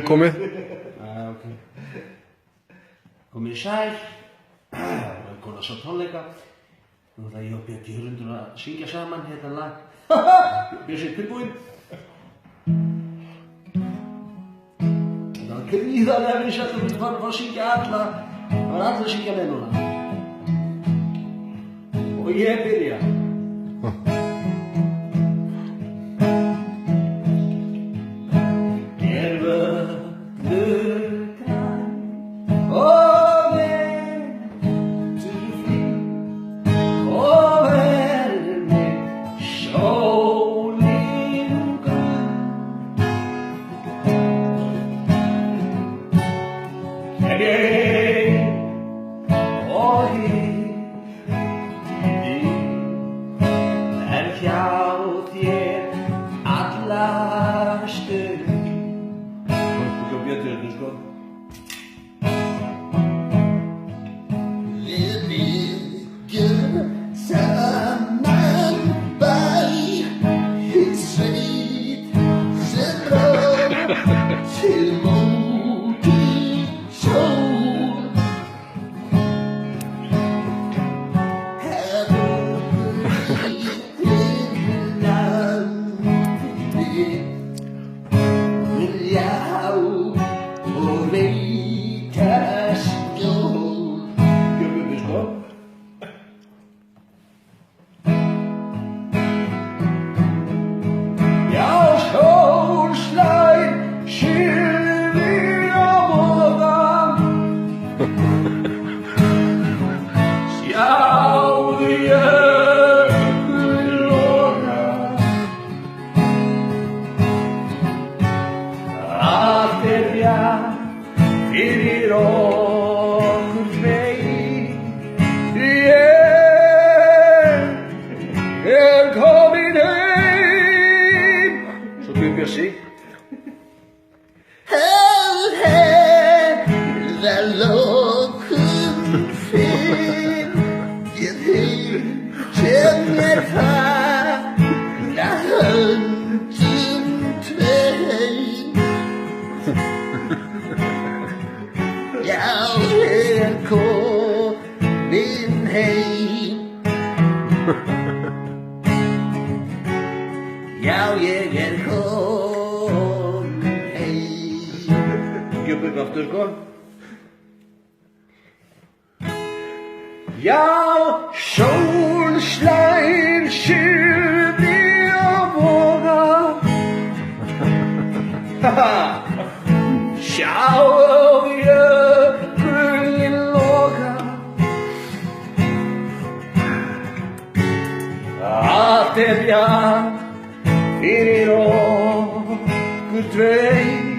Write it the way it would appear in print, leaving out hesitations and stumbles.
Komið. Ok. Komið sæl. Velkomin svo tónleika. Nú það ég og Björn Jörundur að syngja saman hérna lag. Björn sér tilbúinn. Það var gríðarlega vinsælt og við varum að fá að syngja alla. Það var allir að syngja með núna. Og ég byrja. Já, ég komin heim. Björn aftur, sko. Já, sól slær suðri og voga. Sjáum jökulinn loga. Allt bjart fyrir okkur tveir.